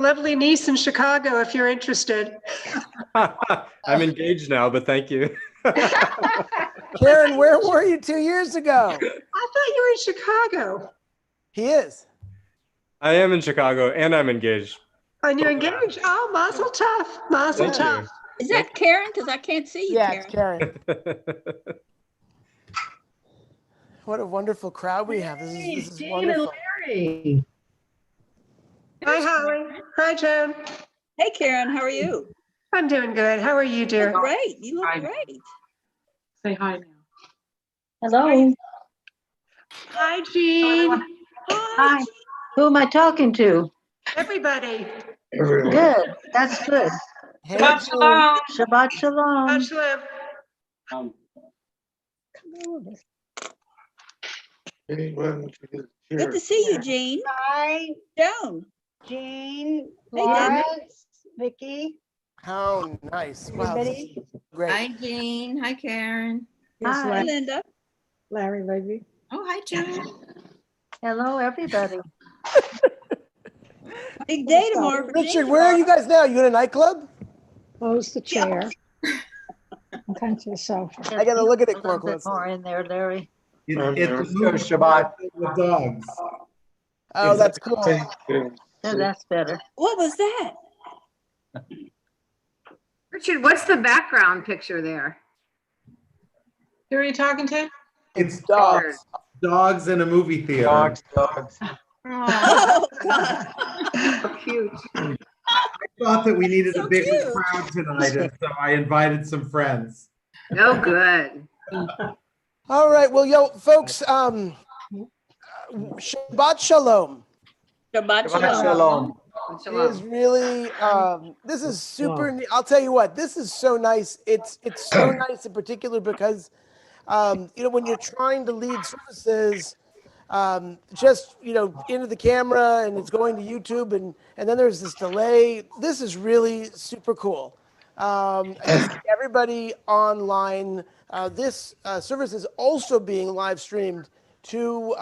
Lovely niece in Chicago, if you're interested. I'm engaged now, but thank you. Karen, where were you 2 years ago? I thought you were in Chicago. He is. I am in Chicago and I'm engaged. And you're engaged. Oh, mazel tov. Mazel Thank tov. you. Is that Karen? Because I can't see you, Yeah, Karen. it's Karen. What a wonderful crowd we have. This is Jean wonderful. and Larry. Hi, Holly. Hi, Joan. Hey, Karen, how are you? I'm doing good. How are you, You dear? look great. You look Hi. great. Say hi now. Hello. Hi, Jean. Hi. Who am I talking to? Everybody. Good. That's good. Hey, Shabbat Jean. shalom. Shabbat shalom. Shalom. Come over. Good to see you, Jean. Hi, Joan. Jean, Hey, Laura, Debbie. Vicky, How nice. Wow. this everybody. is Great. Hi, Jean. Hi, Karen. Here's Hi, Linda. Larry Levy. Oh, hi, Joan. Hello, everybody. Big day tomorrow for Richard, Jean. where are you guys now? You in a nightclub? Close the chair. And come to the sofa. I gotta look at it A more little bit closely. more in there, Larry. It's a movie Shabbat with dogs. Oh, that's cool. So that's better. What was that? Richard, what's the background picture there? Who are you talking to? It's Dogs. dogs in a movie theater. Dogs. Oh, Oh, God. so cute. I thought that we needed So a bigger cute. crowd tonight, and so I invited some friends. Oh, good. All right. Well, yo, folks, Shabbat Shalom Shabbat shalom. is really, this is super neat. I'll tell you what, this is so nice. It's so nice in particular because, when you're trying to lead services, just, into the camera and it's going to YouTube and then there's this delay. This is really super cool. Just everybody online. This service is also being live streamed to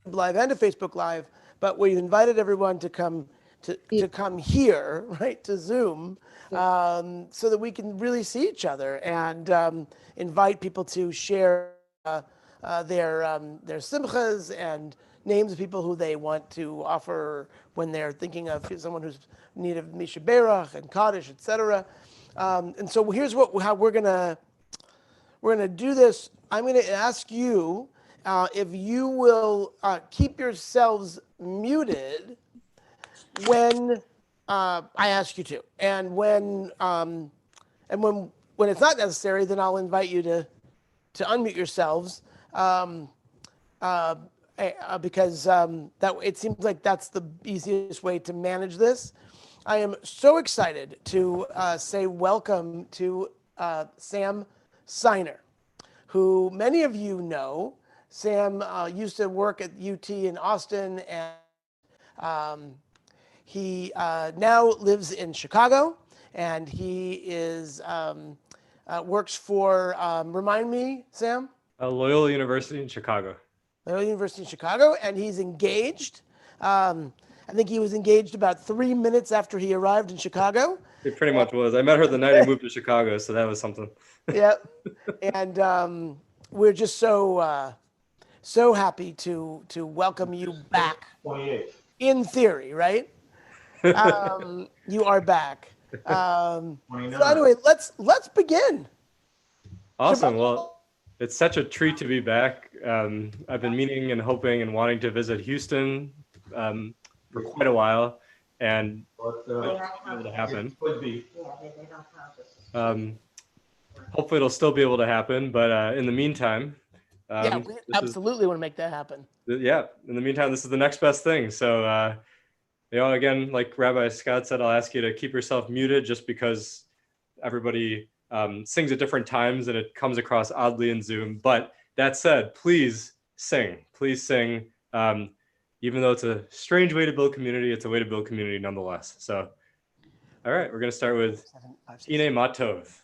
Live and to Facebook Live, but we've invited everyone to come to come here, right, to Zoom, so that we can really see each other and invite people to share their simchas and names of people who they want to offer when they're thinking of someone who's in need of Misha Berach and Kaddish, etc. And so here's how we're gonna do this. I'm gonna ask you if you will keep yourselves muted when I ask you to, and when it's not necessary, then I'll invite you to unmute yourselves. Because that it seems like that's the easiest way to manage this. I am so excited to say welcome to Sam Seiner, who many of you know. Sam used to work at UT in Austin, and he now lives in Chicago, and he is works for, remind me, Sam? Loyola University in Chicago. Loyola University in Chicago, and he's engaged. I think he was engaged about 3 minutes after he arrived in Chicago. It pretty much was. I met her the night I moved to Chicago, so that was something. Yep. And we're just so happy to welcome you back. 28. In theory, right? You are back. So anyway, let's begin. Awesome. Well, it's such a treat to be back. I've been meaning and hoping and wanting to visit Houston for quite a while, and it's able to happen. Hopefully, it'll still be able to happen. But in the meantime, We absolutely want to make that happen. In the meantime, this is the next best thing. So, again, like Rabbi Scott said, I'll ask you to keep yourself muted just because everybody sings at different times and it comes across oddly in Zoom. But that said, please sing. Please sing. Even though it's a strange way to build community, it's a way to build community nonetheless. So, all right, we're going to start with Ine Matov.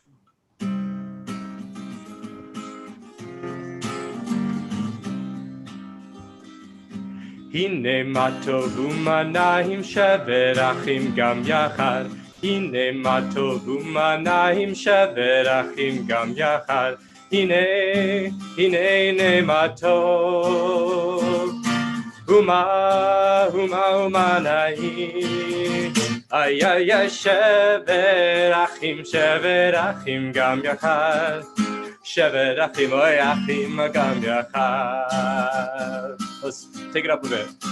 הנה מה טוב ומה נעים שווה אחים גם יחד. הנה מה טוב ומה נעים שווה אחים גם יחד. הנה מה טוב ומה נעים. איי שווה אחים גם יחד. שווה אחים אוי אחים גם יחד. Let's take it up a bit.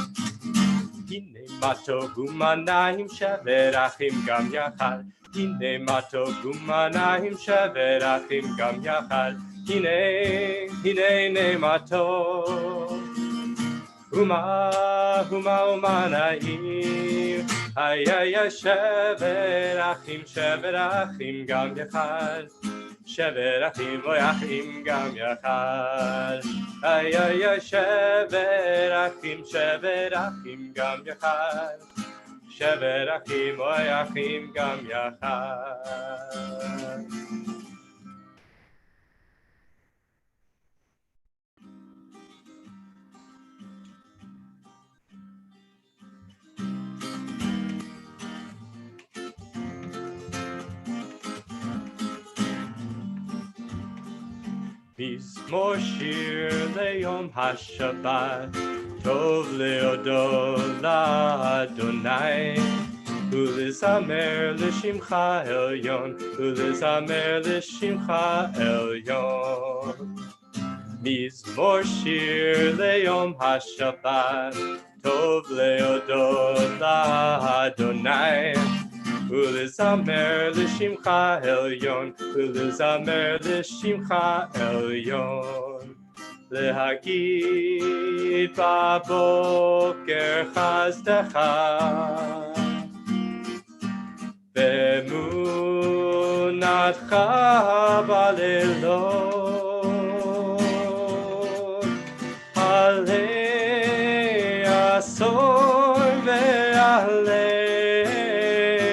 הנה מה טוב ומה נעים שווה אחים גם יחד. הנה מה טוב ומה נעים שווה אחים גם יחד. הנה מה טוב ומה נעים. איי שווה אחים גם יחד. שווה אחים אוי אחים גם יחד. איי שווה אחים גם יחד. שווה אחים אוי אחים גם יחד. מזמור שיר ליום השבת, טוב להודות לאדוני, ולזמר לשמך עליון, ולזמר לשמך עליון. מזמור שיר ליום השבת, טוב להודות לאדוני, ולזמר לשמך עליון, ולזמר לשמך עליון. להגיד בבוקר חסדך, באמונתך בלילות, עלי עשור ועלי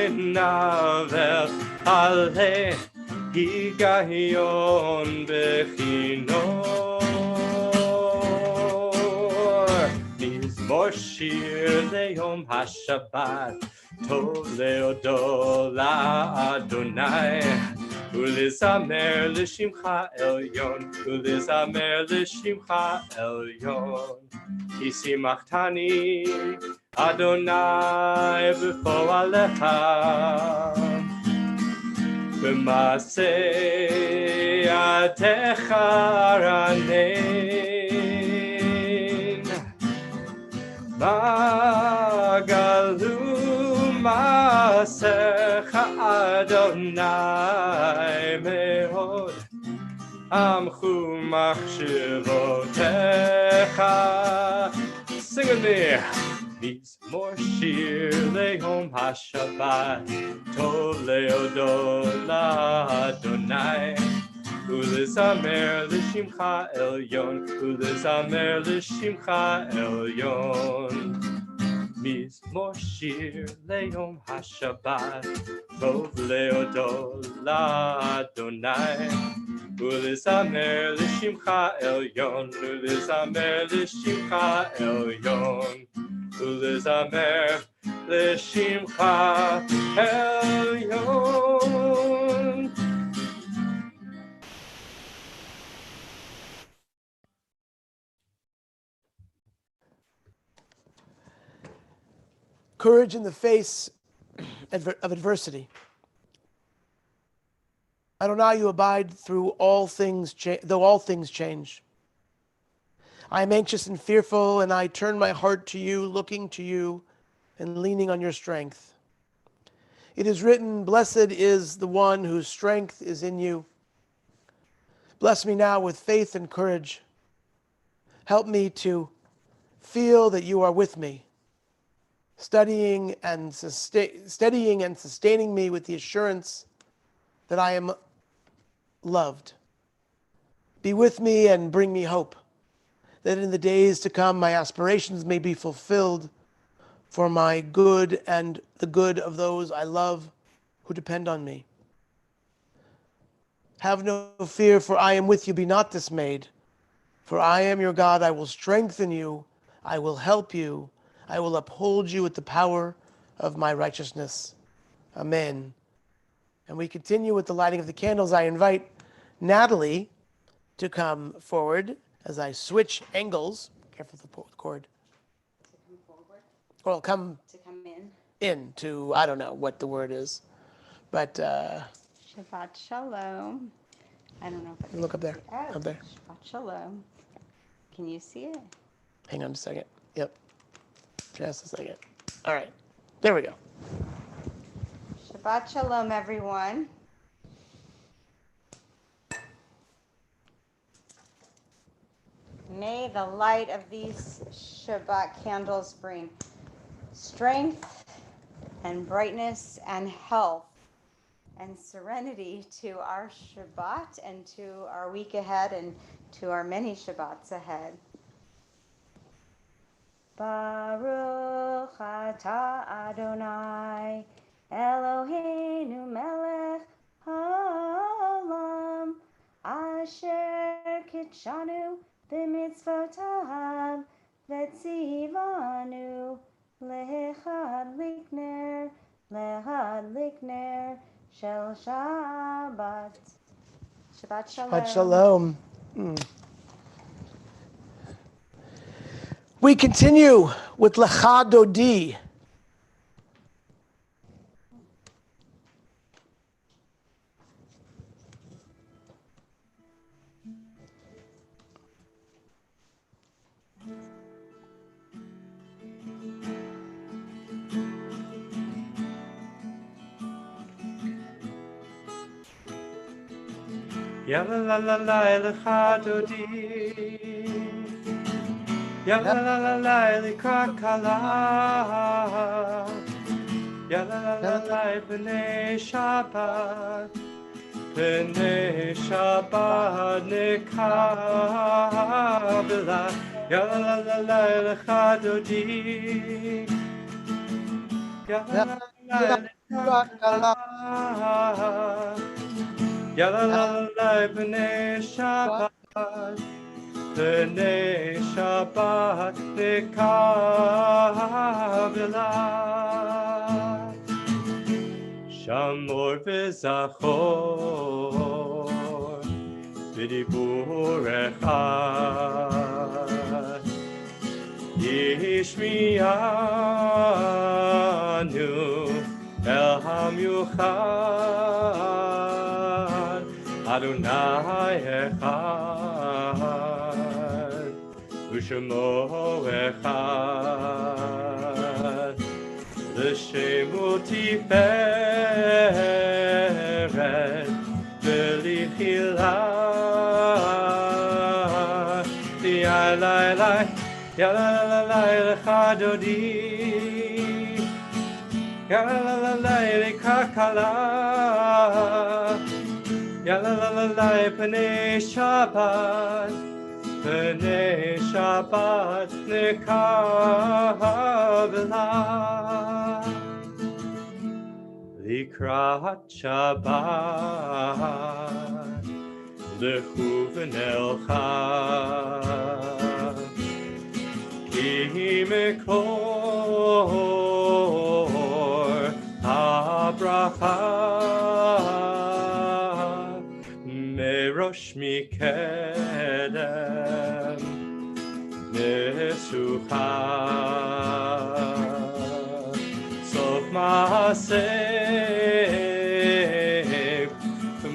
נבל, עלי היגיון בכינור. מזמור שיר ליום השבת, טוב להודות לאדוני, ולזמר לשמך עליון, ולזמר לשמך עליון. כי שימחתני אדוני בפועלך, במעשה ידיך רנן. מה גלו מעשיך אדוני מאוד, עמכו מחשבותיך. Sing with me. מזמור שיר ליום השבת, טוב להודות לאדוני, ולזמר לשמך עליון, ולזמר לשמך עליון. מזמור שיר ליום השבת, טוב להודות לאדוני, ולזמר לשמך עליון, ולזמר לשמך עליון, ולזמר לשמך עליון. Courage in the face of adversity. Adonai, you abide through all things, though all things change. I am anxious and fearful, and I turn my heart to you, looking to you and leaning on your strength. It is written, blessed is the one whose strength is in you. Bless me now with faith and courage. Help me to feel that you are with me, steadying and sustaining me with the assurance that I am loved. Be with me and bring me hope, that in the days to come my aspirations may be fulfilled for my good and the good of those I love who depend on me. Have no fear, for I am with you. Be not dismayed, for I am your God. I will strengthen you. I will help you. I will uphold you with the power of my righteousness. Amen. And we continue with the lighting of the candles. I invite Natalie to come forward as I switch angles. Careful with the cord. To come forward, Well, come to come in. into, I don't know what the word is, but Shabbat Shalom. I don't know if I look up there, Oh, up there. Shabbat Shalom. Can you see it? Hang on a second. Yep. Just a second. All right. There we go. Shabbat Shalom, everyone. May the light of these Shabbat candles bring strength and brightness and health and serenity to our Shabbat and to our week ahead and to our many Shabbats ahead. Baruch atah Adonai Eloheinu melech haolam asher kitshanu b'mitzvotav v'tzivanu lehadlik ner shel Shabbat. Shabbat shalom. Shabbat shalom. We continue with Lecha Dodi. Ya la la la la lecha dodi. Ya la la la la lekakala. Ya la la la la b'nei Shabbat. B'nei Shabbat nekabela. Ya la la la la lecha dodi. Ya la la la lekakala. Ya la la la b'nei Shabbat, b'nei Shabbat nekabela. Shamor v'zachor b'dibur echad yishmi'anu el hamyuchad Adonai echad, u'shemo echad, l'shemu tiferet, v'lichila, yalai, yalalai lecha dodi, yalalai lekakala. Ya la la la la b'nei Shabbat, b'nei Shabbat nekabela. Likrat Shabbat, lechu v'nelcha, ki mekor habracha. Rosh mikedem nesucha sof maaseh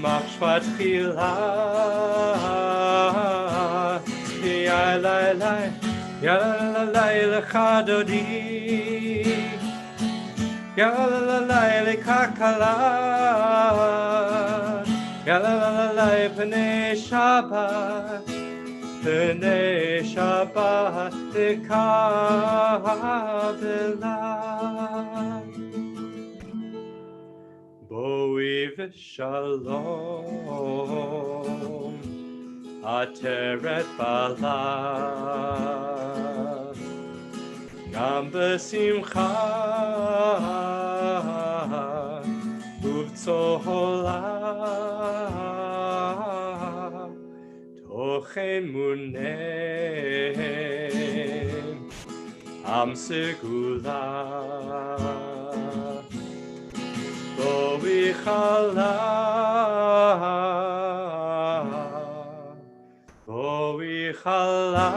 machshvat chila yalalai lecha dodi yalalai lekakala. Ya la la la la b'nei Shabbat, b'nei Shabbat nekabela. Boi v'shalom, ateret bala, gam b'simcha, uv'tzola. Tochen munem am segula bo vichala bo vichala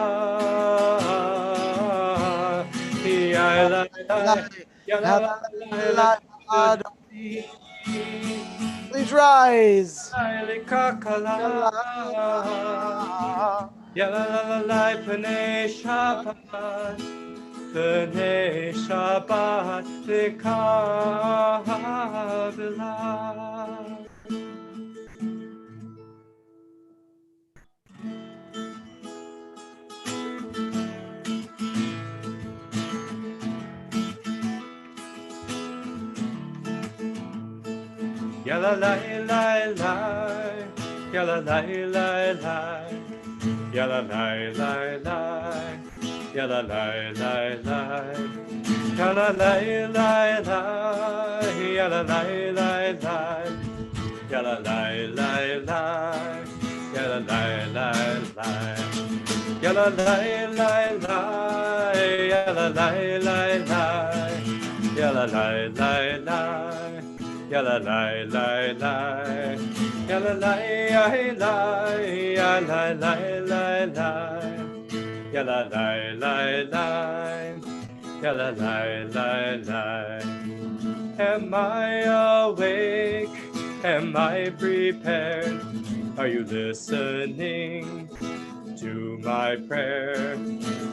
Please rise. P'nei Shabbat, P'nei Shabbat, V'kavila. Yalla lai lai lai, yalla lai lai lai, yalla lai lai lai, yalla lai lai lai, yalla lai lai lai, yalla lai lai lai, yalla lai lai lai, yalla lai lai lai, yalla lai lai lai, yalla lai lai lai, yalla lai lai lai. Yalla lai lai lai, yalla lai lai, yalla lai lai lai, yalla lai lai lai, yalla lai lai lai. Am I awake? Am I prepared? Are you listening to my prayer?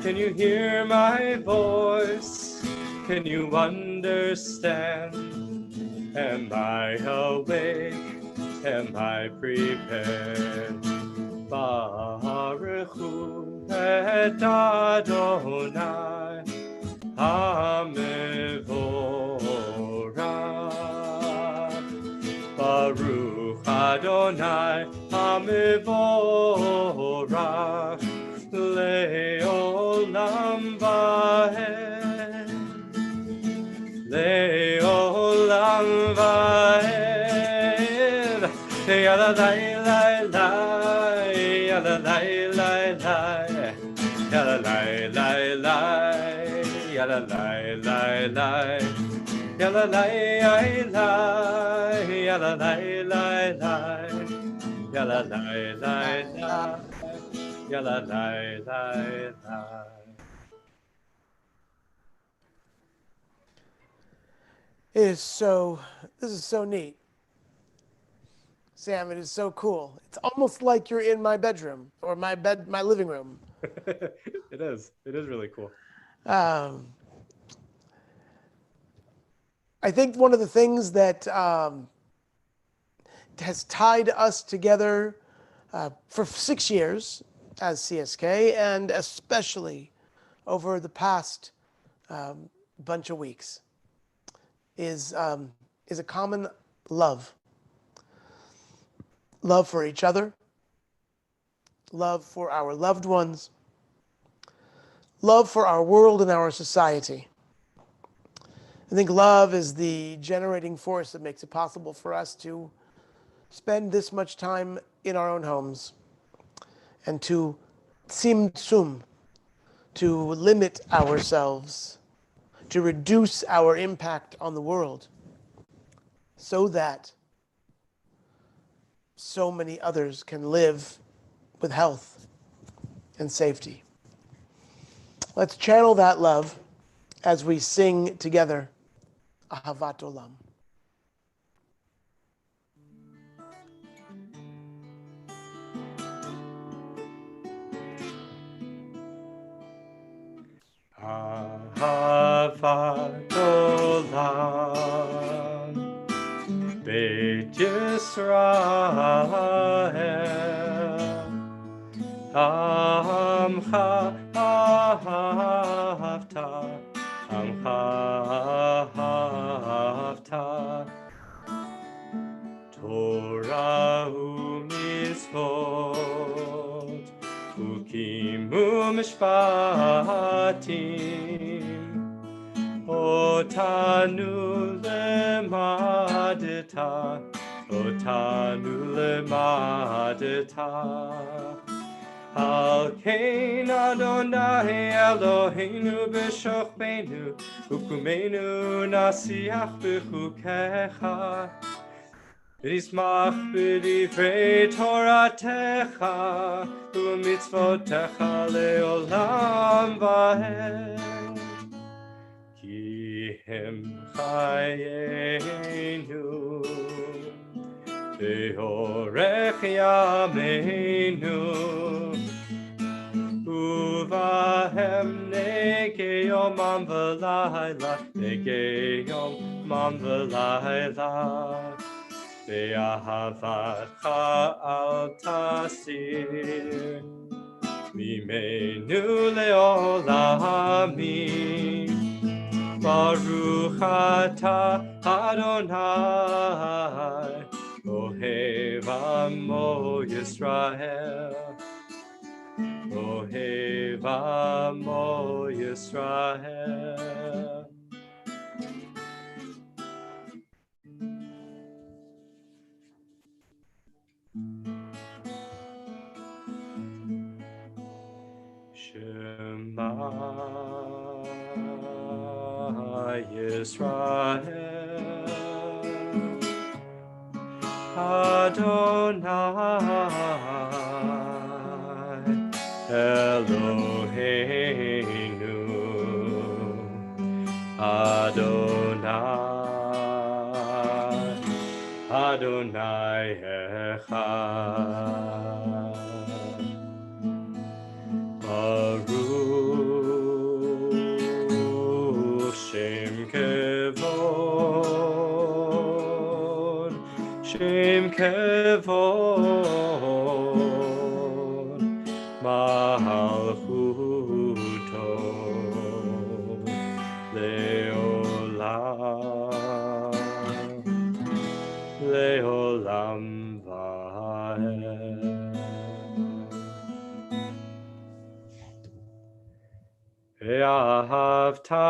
Can you hear my voice? Can you understand? Am I awake? Am I prepared? Baruch Hu et Adonai HaMevorach. Baruch Adonai HaMevorach Le'olam va'ed. Le'olam va'ed. Yalla lai lai lai, yalla lai lai lai, yalla lai lai lai, yalla lai lai lai, yalla lai lai, yalla lai lai lai, yalla lai lai lai, yalla lai lai lai. This is so neat. Sam, it is so cool. It's almost like you're in my bedroom or my living room. It is really cool. I think one of the things that has tied us together for 6 years as CSK, and especially over the past bunch of weeks, is a common love. Love for each other, love for our loved ones, love for our world and our society. I think love is the generating force that makes it possible for us to spend this much time in our own homes and to tzimtzum, to limit ourselves, to reduce our impact on the world so that so many others can live with health and safety. Let's channel that love as we sing together, Ahavat Olam. Ahavat Olam, Beit Yisrael, Amcha ahavta, Amcha ahavta, Torah u'mitzvot, Ukim u'mishpatim, Otanu lemadita, Otanu lemadita, Al Kain Adonai Eloheinu b'shochbeinu u'kumenu nasiach b'chukecha v'nismach b'divrei Toratecha u'mitzvotecha le'olam va'ed ki hem chayenu Beorech yameinu Uvahem nege yomam v'layla Nege yomam v'layla Be'ahavatcha al tasir Mimenu le'olamim Baruch atah Adonai Ohev Amo Yisrael Ohev Amo Yisrael Shema Yisrael Adonai Eloheinu Adonai Adonai Echad Baruch Shem Kevod Shem Kevod Malchuto Leolam Va'ed Ve'ahavta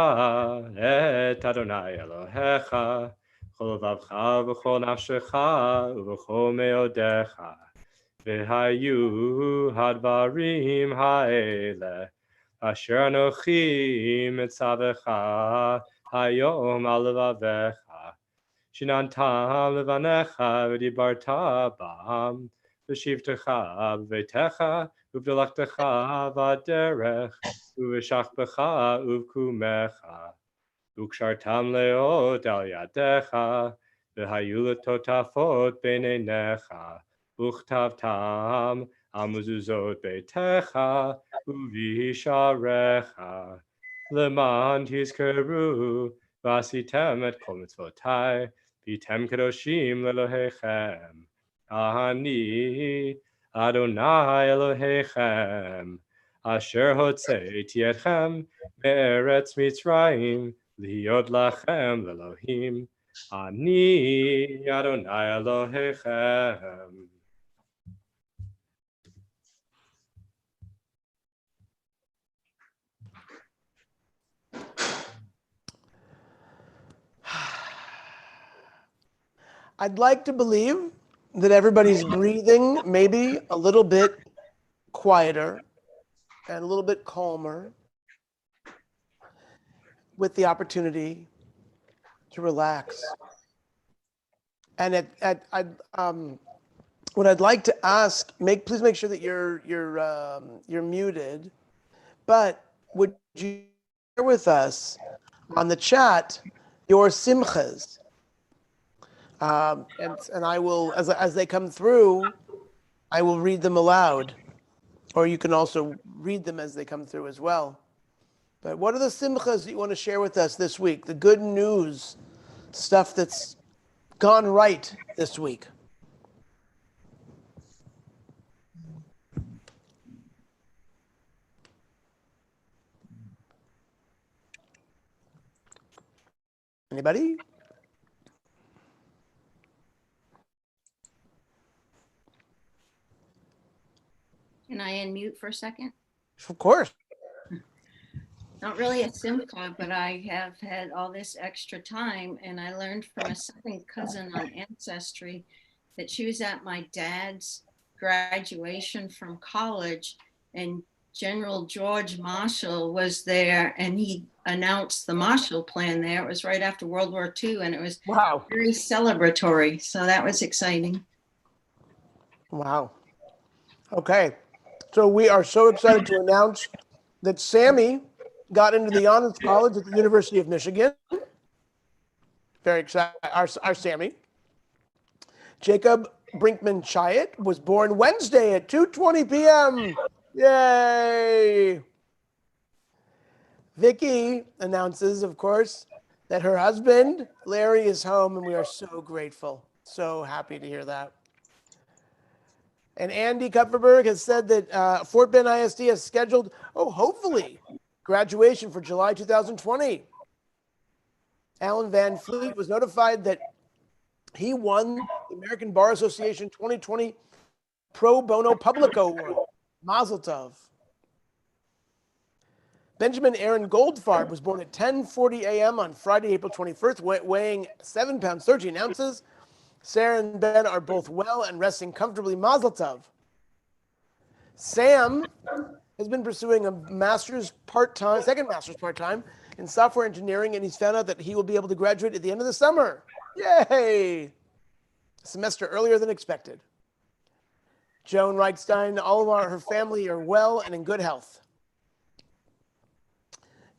et Adonai Elohecha Chol vavcha v'chol nafshecha u'v'chol meodecha Ve'hayu hadvarim ha'ele Asher anochi mitzavecha hayom al levavecha Shinantam levanecha v'dibarta bam V'shivtecha b'veitecha u'v'delachtecha v'aderech U'v'shachbecha u'v'kumecha U'kshartam leot al yadecha V'hayu letotafot b'neinecha U'chtavtam al mezuzot beitecha U'visharecha Leman tizkeru V'asitem et kol mitzvotai V'tem kadoshim lelohechem Ani Adonai Elohechem Asher hotzeiti etchem me'eretz Mitzrayim liot lachem lelohim Ani Adonai Elohechem. I'd like to believe that everybody's breathing maybe a little bit quieter and a little bit calmer with the opportunity to relax. And what I'd like to ask, please make sure that you're muted. But would you share with us on the chat your simchas? And I will, as they come through, I will read them aloud, or you can also read them as they come through as well. But what are the simchas that you want to share with us this week? The good news, stuff that's gone right this week. Anybody? Can I unmute for a second? Of course. Not really a simcha, but I have had all this extra time, and I learned from a second cousin on Ancestry that she was at my dad's graduation from college, and General George Marshall was there, and he announced the Marshall Plan there. It was right after World War II, and it was Wow. very celebratory. So that was exciting. Wow. Okay. So we are so excited to announce that Sammy got into the Honors College at the University of Michigan. Very excited. Our Sammy. Jacob Brinkman Chayat was born Wednesday at 2:20 p.m. Yay! Vicky announces, of course, that her husband, Larry, is home, and we are so grateful. So happy to hear that. And Andy Kupferberg has said that Fort Bend ISD has scheduled, hopefully, graduation for July 2020. Alan Van Fleet was notified that he won the American Bar Association 2020 Pro Bono Publico Award. Mazel tov. Benjamin Aaron Goldfarb was born at 10:40 a.m. on Friday, April 21st, weighing 7 pounds 13 ounces. Sarah and Ben are both well and resting comfortably. Mazel tov. Sam has been pursuing a second master's part-time in software engineering, and he's found out that he will be able to graduate at the end of the summer. Yay! A semester earlier than expected. Joan Reichstein, all of her family are well and in good health.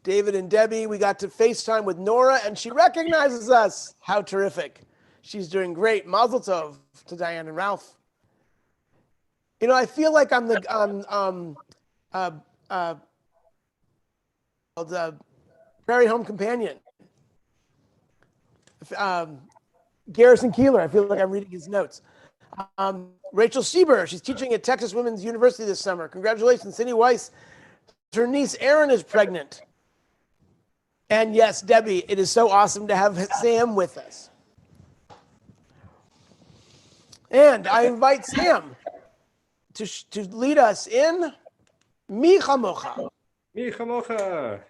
David and Debbie, we got to FaceTime with Nora, and she recognizes us. How terrific. She's doing great. Mazel tov to Diane and Ralph. You know, I feel like I'm the Prairie Home Companion. Garrison Keeler, I feel like I'm reading his notes. Rachel Sieber, she's teaching at Texas Women's University this summer. Congratulations, Cindy Weiss. Her niece Erin is pregnant. And yes, Debbie, it is so awesome to have Sam with us. And I invite Sam to lead us in Mi Chamocha. Mi Chamocha.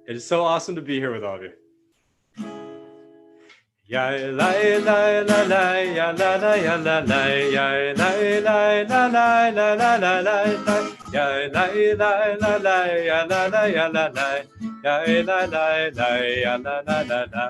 It is so awesome to be here with all of you. Ya la la la la ya la la ya la la ya la la la la la la la la ya la la la la ya la la ya la la ya la la la ya la la la la.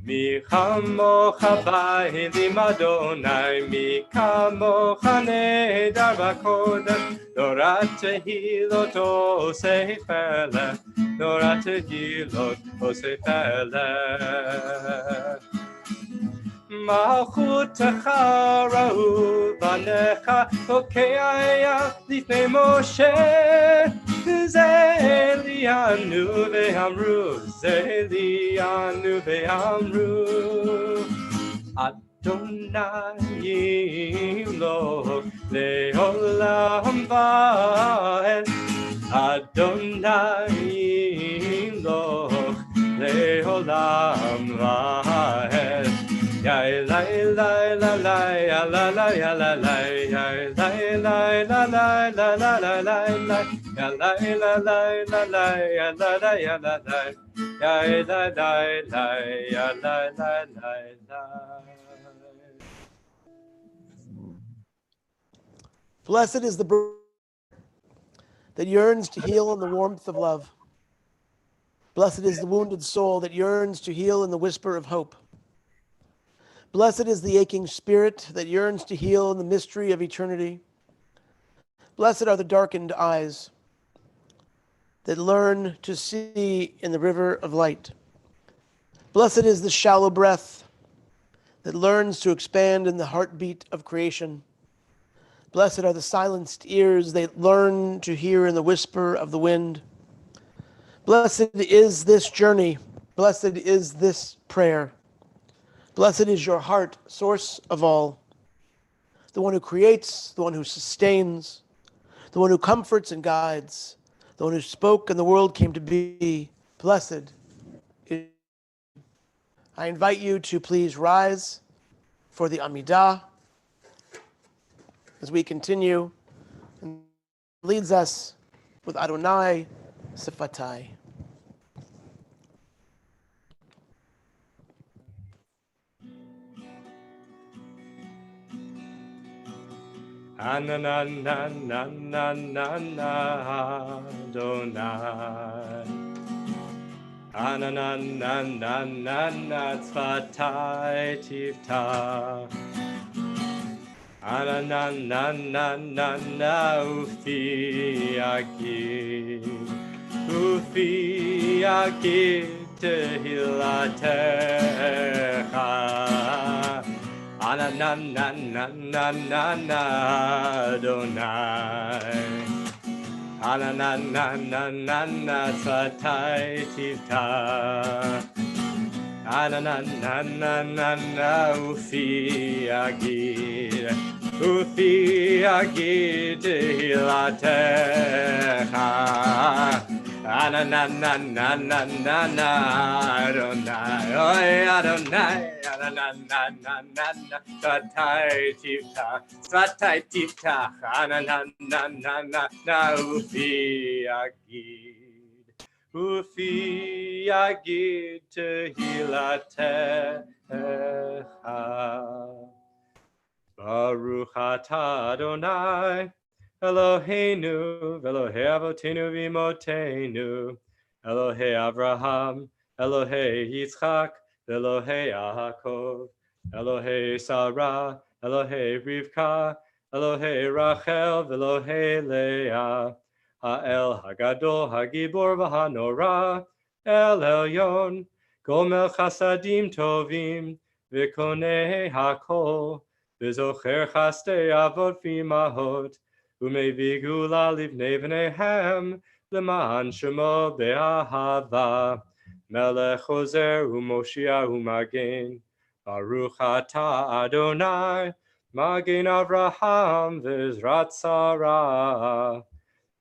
Mi chamocha ba'elim Adonai, mi kamocha nehedar b'kodesh, Norat tehilot osei pelech, Norat tehilot osei pelech. Malchutecha ra'u banecha, Hokeaya lifnei Moshe, Zelianu ve'amru, Zelianu ve'amru, Adonai yimloch le'olam va'ed, Adonai yimloch le'olam va'ed. Ya la la la la ya la la ya la la ya la la la la la la la la ya la la la la la ya la la ya la la ya la la la ya la la la. Blessed is the bird that yearns to heal in the warmth of love. Blessed is the wounded soul that yearns to heal in the whisper of hope. Blessed is the aching spirit that yearns to heal in the mystery of eternity. Blessed are the darkened eyes that learn to see in the river of light. Blessed is the shallow breath that learns to expand in the heartbeat of creation. Blessed are the silenced ears that learn to hear in the whisper of the wind. Blessed is this journey. Blessed is this prayer. Blessed is your heart, source of all, the one who creates, the one who sustains, the one who comforts and guides, the one who spoke and the world came to be. Blessed is. I invite you to please rise for the Amidah as we continue and leads us with Adonai Sifatai. Ananananananana Adonai. Anananananana tzvatai tiftach. Anananananana ufi agid tehilatecha. Anananananana Adonai. Anananananana tzvatai tiftach. Ananananana ufi agid tehilatecha. Anananananana Adonai, oy Adonai, ananananana tzvatai tiftach, ananananana ufi agid tehilatecha. Baruch atah Adonai, Eloheinu, Elohei Avotenu v'Imotenu, Elohei Avraham, Elohei Yitzchak, Elohei Yaakov, Elohei Sarah, Elohei Rivka, Elohei Rachel, Elohei Leah, Ha'el Hagadol, Hagibor v'Hanora, El Elyon, Gomel Chasadim Tovim, V'Konei Hakol, V'Zocher Chastei Avot v'Imahot, U'mei Gula Livnei V'neihem, L'ma'an Shemo Be'ahava, Melech Ozer U'Moshia U'Magen, Baruch atah Adonai, Magen Avraham V'Ezrat Sarah.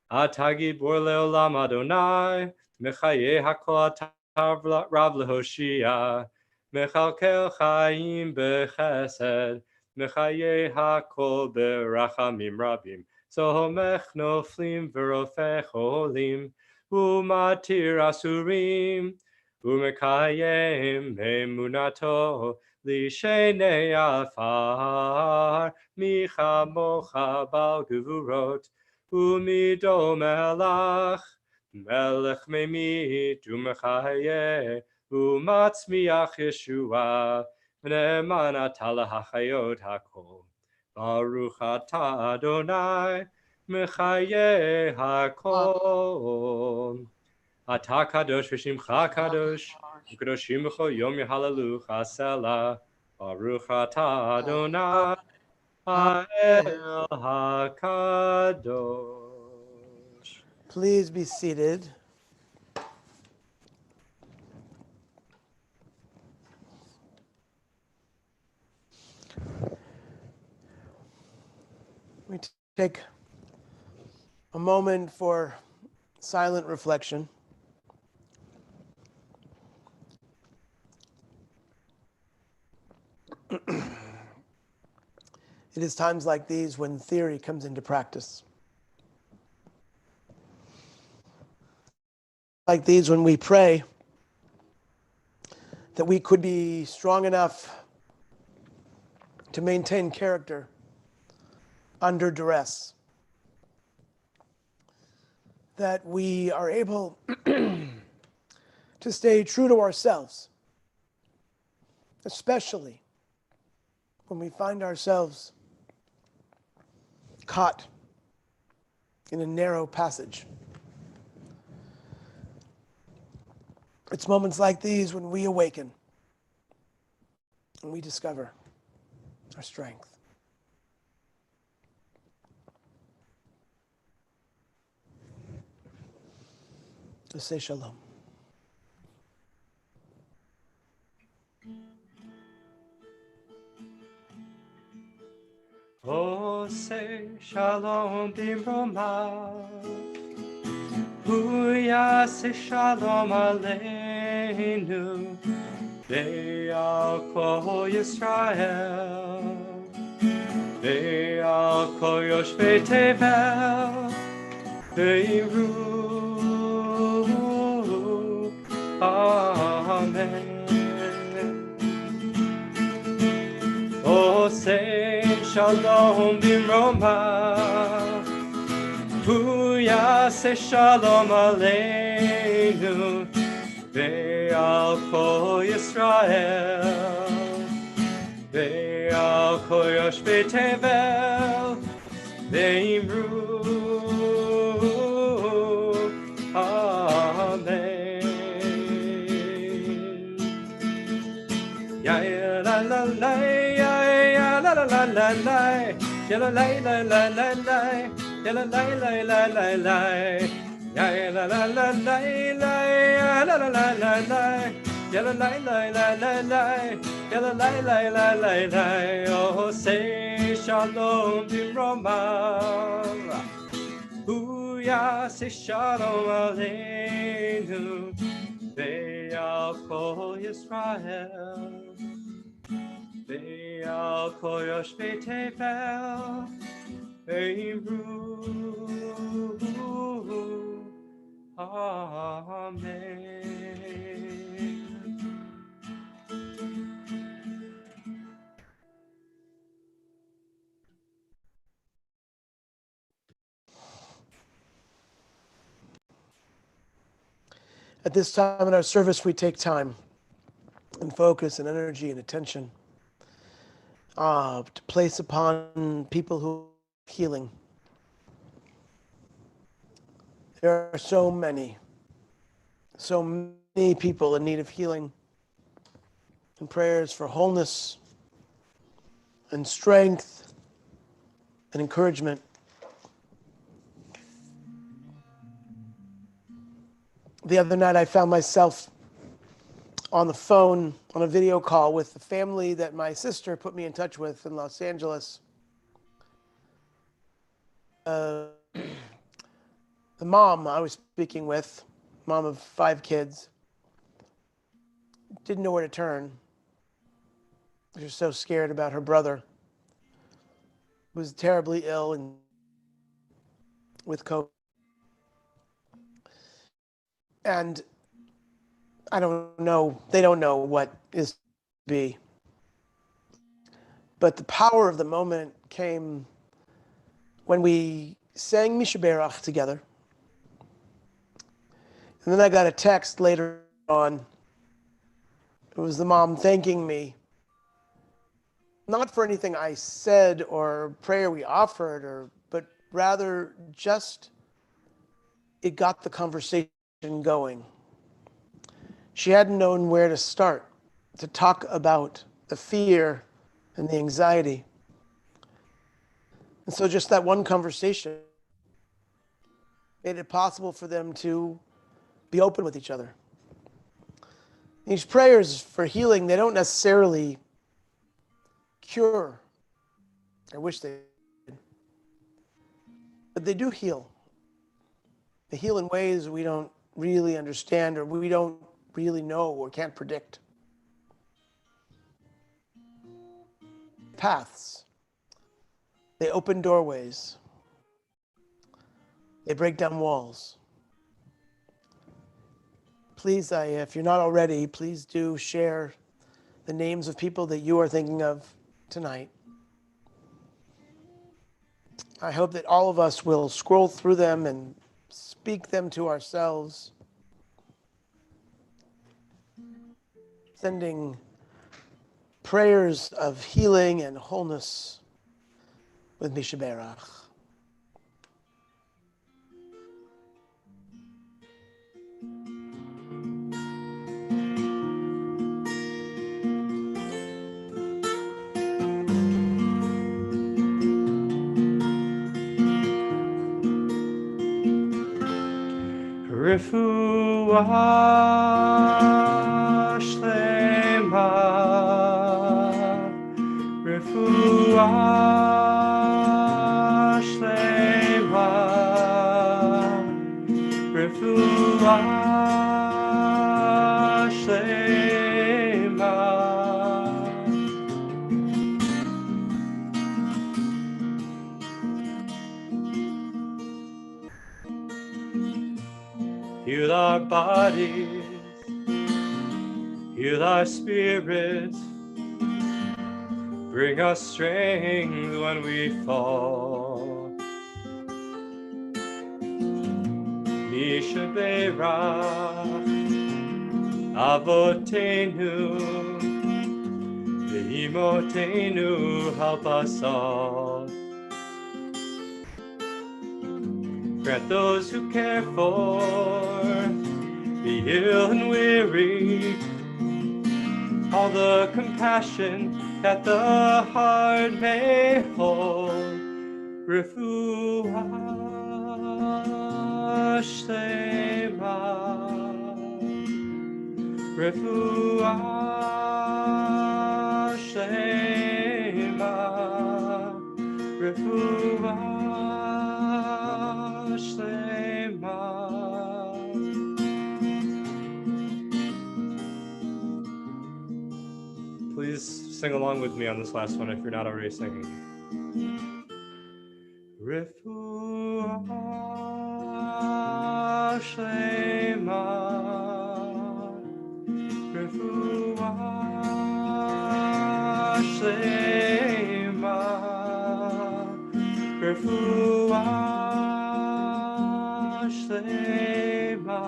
Atah Gibor Le'olam Adonai, Mechaye HaKol Atah Rav Lehoshia, Mechalkel Chaim B'Chesed, Mechaye HaKol B'Rachamim Rabim, Sohomech Noflim V'Rofech Olim, U'Matir Asurim, U'Mekayem Emunato, Lishenei Afar, Micha Mocha Bal Gevurot, Umido Melach, Melech Memit, U'Mechaye, U'Matzmiach Yeshua, V'ne'eman atah lahachayot hakol. Baruch atah Adonai, Mechaye hakol. Atah kadosh v'shimcha kadosh, U'kadoshim b'chol yom yehalelucha selah. Baruch atah Adonai, Ha'el hakadosh. Please be seated. We take a moment for silent reflection. It is times like these when theory comes into practice. Like these when we pray that we could be strong enough to maintain character under duress. That we are able to stay true to ourselves, especially when we find ourselves caught in a narrow passage. It's moments like these when we awaken and we discover our strength. To say shalom. Oh, say shalom bimroma. Hu yaseh shalom aleinu. Ve'al kol Yisrael. Ve'al kol yoshvei tevel. Ve'iru. Amen. Oh, say shalom. shalom bimroma. Hu yaseh shalom aleinu ve'al kol Yisrael ve'al kol yoshvei tevel ve'imru amen. Ya la la la, ya la la la la la, ya la la la la la la, ya la la la la la la, ya la la la la, ya la la la la la, ya la la la la la la, ya la la la la la la. Oh, say shalom bimroma. Hu yaseh shalom aleinu ve'al kol Yisrael ve'al kol yoshvei tevel ve'imru amen. At this time in our service, we take time and focus and energy and attention to place upon people who are healing. There are so many people in need of healing and prayers for wholeness and strength and encouragement. The other night, I found myself on the phone, on a video call with the family that my sister put me in touch with in Los Angeles. The mom I was speaking with, mom of 5 kids, didn't know where to turn. She was so scared about her brother, who was terribly ill and with COVID. And I don't know, they don't know what is to be. But the power of the moment came when we sang Misha Berach together. And then I got a text later on. It was the mom thanking me, not for anything I said or prayer we offered, but rather just it got the conversation going. She hadn't known where to start to talk about the fear and the anxiety. And so just that one conversation made it possible for them to be open with each other. These prayers for healing, they don't necessarily cure. I wish they did. But they do heal. They heal in ways we don't really understand or we don't really know or can't predict. Paths. They open doorways. They break down walls. Please, if you're not already, please do share the names of people that you are thinking of tonight. I hope that all of us will scroll through them and speak them to ourselves, sending prayers of healing and wholeness with Misha Berach. Refuah shlema, refuah shlema, refuah shlema. Heal our bodies, heal our spirits, bring us strength when we fall. Mishaberach Avotenu Ve'imotenu, help us all. Grant those who care for the ill and weary all the compassion that the heart may hold. Refuah Shlema, Refuah Shlema, Refuah Shlema. Please sing along with me on this last one if you're not already singing. Refuah Shlema, Refuah Shlema, Refuah Shlema.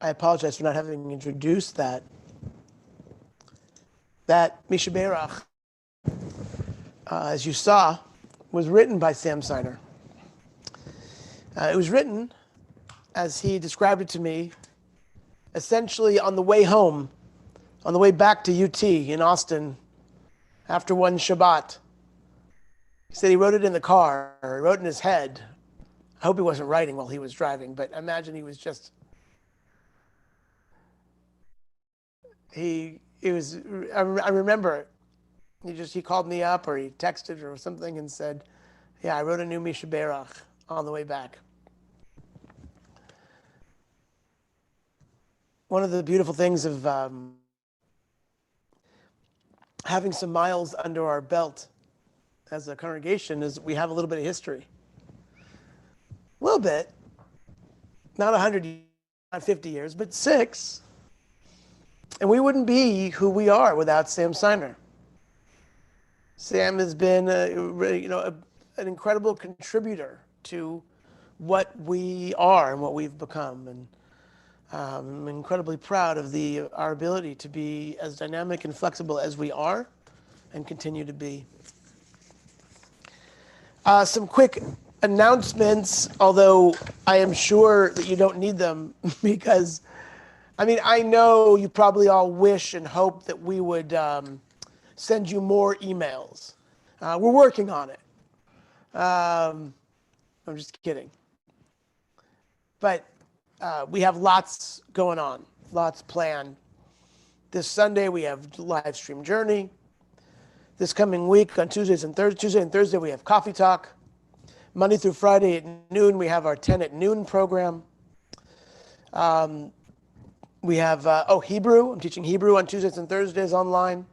I apologize for not having introduced that. That Mishaberach, as you saw, was written by Sam Siner. It was written, as he described it to me, essentially on the way home, on the way back to UT in Austin, after one Shabbat. He said he wrote it in the car, or he wrote it in his head. I hope he wasn't writing while he was driving, but I imagine he was just, I remember it. He called me up or he texted or something and said, yeah, I wrote a new Mishaberach on the way back. One of the beautiful things of having some miles under our belt as a congregation is we have a little bit of history. A little bit. Not 100 years, not 50 years, but 6. And we wouldn't be who we are without Sam Siner. Sam has been an incredible contributor to what we are and what we've become. And I'm incredibly proud of our ability to be as dynamic and flexible as we are and continue to be. Some quick announcements, although I am sure that you don't need them because, I know you probably all wish and hope that we would send you more emails. We're working on it. I'm just kidding. But we have lots going on, lots planned. This Sunday we have live stream journey. This coming week on Tuesday and Thursday we have coffee talk. Monday through Friday at noon we have our 10 at noon program. We have Hebrew. I'm teaching Hebrew on Tuesdays and Thursdays online.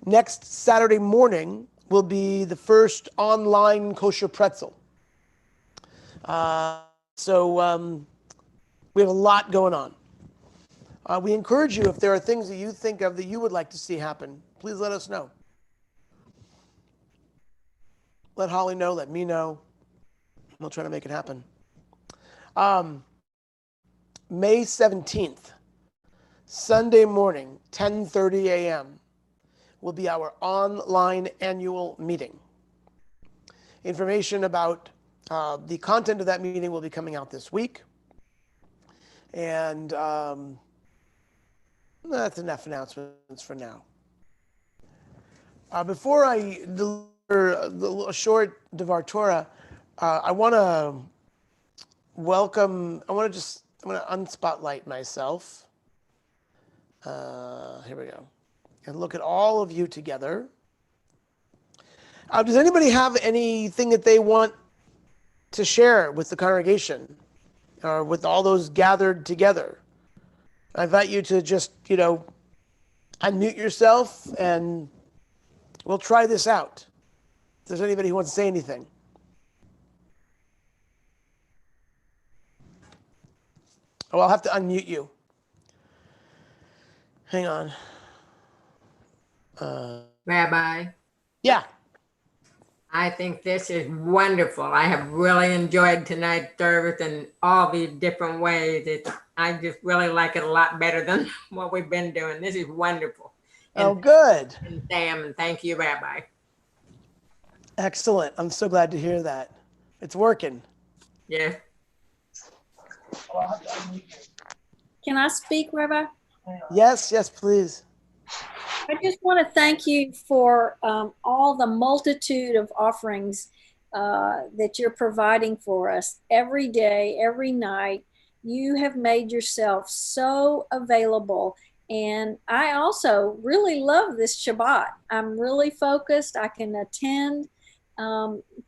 Next Saturday morning will be the first online kosher pretzel. So we have a lot going on. We encourage you, if there are things that you think of that you would like to see happen, please let us know. Let Holly know, let me know. We'll try to make it happen. May 17th, Sunday morning, 10:30 a.m., will be our online annual meeting. Information about the content of that meeting will be coming out this week. And that's enough announcements for now. Before I deliver a short Devar Torah, I want to unspotlight myself. Here we go. And look at all of you together. Does anybody have anything that they want to share with the congregation or with all those gathered together? I invite you to just, unmute yourself and we'll try this out. If there's anybody who wants to say anything. Oh, I'll have to unmute you. Hang on. Rabbi, Yeah. I think this is wonderful. I have really enjoyed tonight's service in all these different ways. I just really like it a lot better than what we've been doing. This is wonderful. Oh, good. And Sam, and thank you, Rabbi. Excellent. I'm so glad to hear that. It's working. Yes. Can I speak, Rabbi? Yes, please. I just want to thank you for all the multitude of offerings that you're providing for us every day, every night. You have made yourself so available. And I also really love this Shabbat. I'm really focused. I can attend.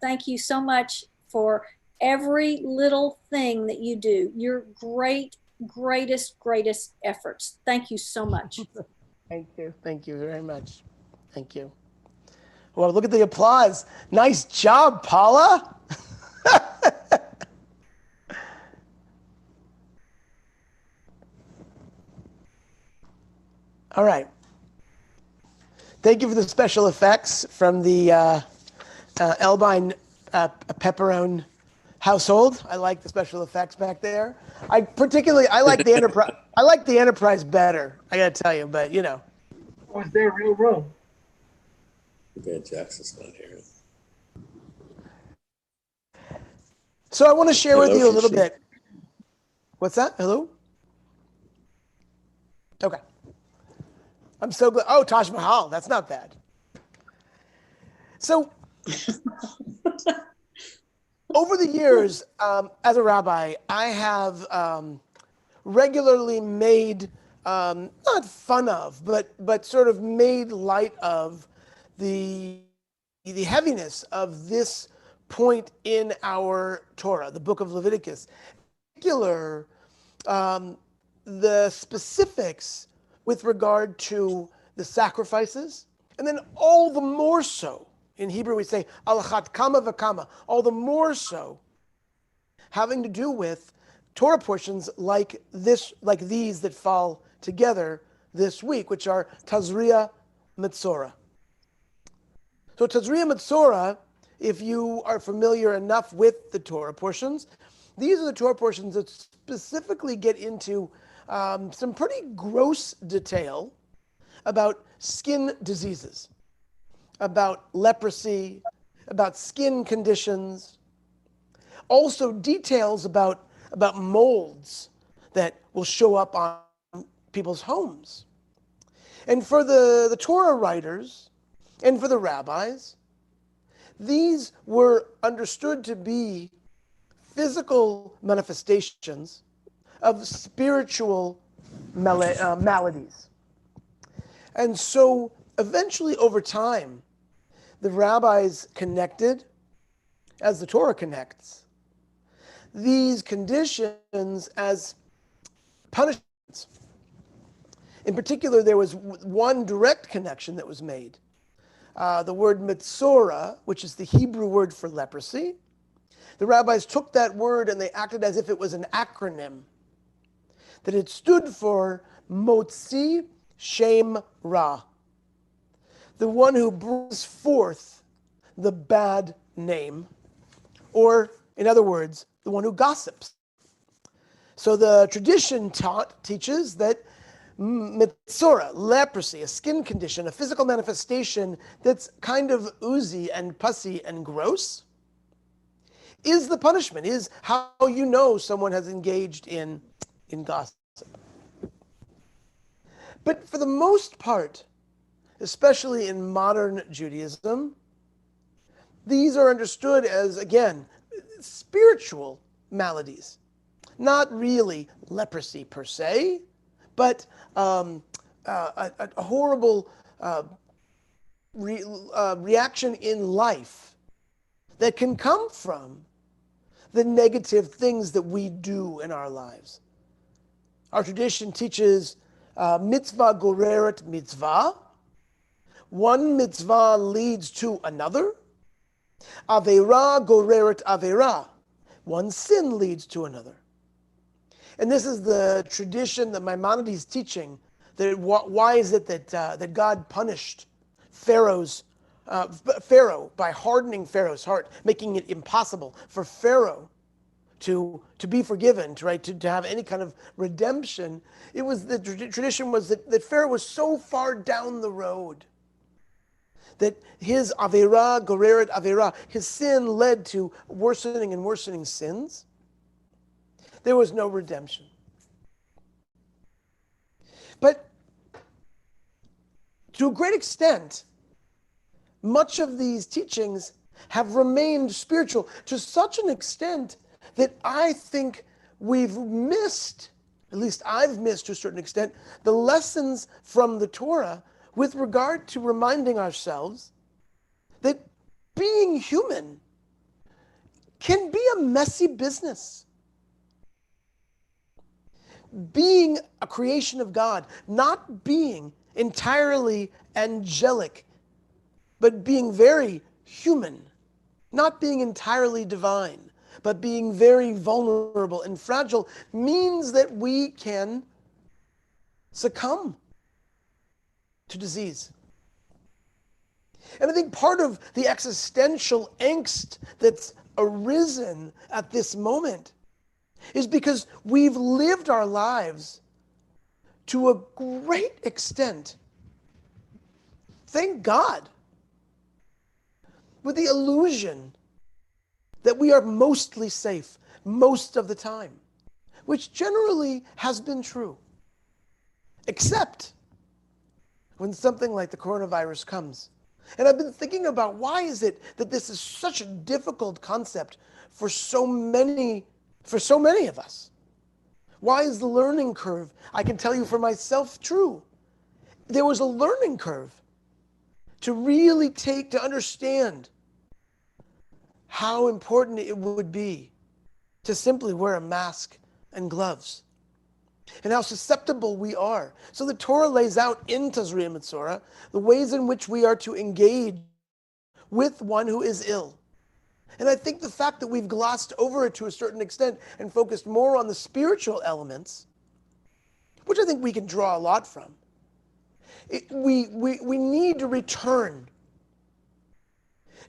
Thank you so much for every little thing that you do. Your greatest efforts. Thank you so much. Thank you. Thank you very much. Thank you. Well, look at the applause. Nice job, Paula. All right. Thank you for the special effects from the Elbine Pepperone household. I like the special effects back there. I like the Enterprise. I like the Enterprise better. I gotta tell you, but Was there real room? Van Jackson's not here. So I want to share with Hello, you a little Shishi. bit. What's that? Hello? Okay. I'm so glad. Oh, Taj Mahal. That's not bad. So over the years, as a rabbi, I have regularly made, not fun of, but sort of made light of the heaviness of this point in our Torah, the book of Leviticus. In particular, the specifics with regard to the sacrifices, and then all the more so, in Hebrew we say, al achat kama v'kama, all the more so, having to do with Torah portions like these that fall together this week, which are Tazria Metzora. So Tazria Metzora, if you are familiar enough with the Torah portions, these are the Torah portions that specifically get into some pretty gross detail about skin diseases, about leprosy, about skin conditions, also details about molds that will show up on people's homes. And for the Torah writers and for the rabbis, these were understood to be physical manifestations of spiritual maladies. And so eventually over time, the rabbis connected, as the Torah connects, these conditions as punishments. In particular, there was one direct connection that was made. The word Metzora, which is the Hebrew word for leprosy, the rabbis took that word and they acted as if it was an acronym, that it stood for Motzi Shem Ra, the one who brings forth the bad name, or in other words, the one who gossips. So the tradition teaches that Metzora, leprosy, a skin condition, a physical manifestation that's kind of oozy and pussy and gross, is the punishment, is how you know someone has engaged in gossip. But for the most part, especially in modern Judaism, these are understood as, again, spiritual maladies. Not really leprosy per se, but a horrible reaction in life that can come from the negative things that we do in our lives. Our tradition teaches mitzvah goreret mitzvah. One mitzvah leads to another. Aveira goreret aveira. One sin leads to another. And this is the tradition that Maimonides is teaching. That why is it that God punished Pharaoh by hardening Pharaoh's heart, making it impossible for Pharaoh to be forgiven, to have any kind of redemption? It was the tradition was that Pharaoh was so far down the road that his avera goreret avera, his sin led to worsening and worsening sins. There was no redemption. But to a great extent, much of these teachings have remained spiritual to such an extent that I think we've missed, at least I've missed to a certain extent, the lessons from the Torah with regard to reminding ourselves that being human can be a messy business. Being a creation of God, not being entirely angelic, but being very human, not being entirely divine, but being very vulnerable and fragile, means that we can succumb to disease. And I think part of the existential angst that's arisen at this moment is because we've lived our lives to a great extent, thank God, with the illusion that we are mostly safe most of the time, which generally has been true, except when something like the coronavirus comes. And I've been thinking about why is it that this is such a difficult concept for so many of us. Why is the learning curve, I can tell you for myself, true? There was a learning curve to really to understand how important it would be to simply wear a mask and gloves, and how susceptible we are. So the Torah lays out in Tazria Mitzorah the ways in which we are to engage with one who is ill. And I think the fact that we've glossed over it to a certain extent and focused more on the spiritual elements, which I think we can draw a lot from, we need to return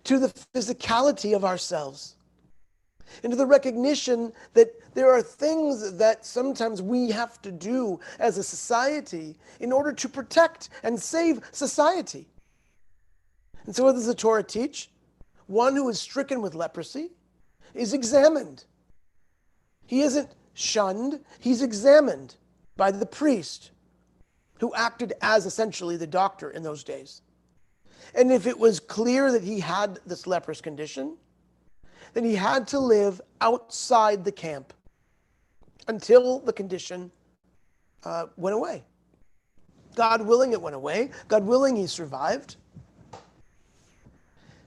to the physicality of ourselves, and to the recognition that there are things that sometimes we have to do as a society in order to protect and save society. And so what does the Torah teach? One who is stricken with leprosy is examined. He isn't shunned, he's examined by the priest who acted as essentially the doctor in those days. And if it was clear that he had this leprous condition, then he had to live outside the camp until the condition went away. God willing, it went away. God willing, he survived.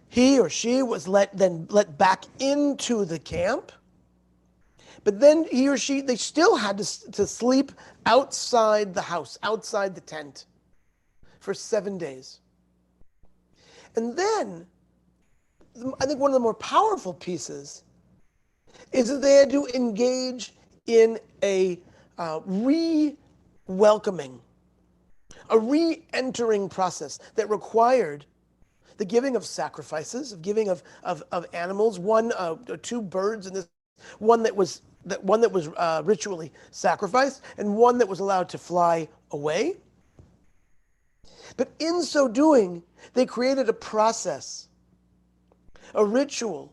He or she was let back into the camp. But then he or she, they still had to sleep outside the house, outside the tent for 7 days. And then, I think one of the more powerful pieces is that they had to engage in a re-welcoming, a re-entering process that required the giving of sacrifices, of giving of animals, two birds, and this one that was ritually sacrificed, and one that was allowed to fly away. But in so doing, they created a process, a ritual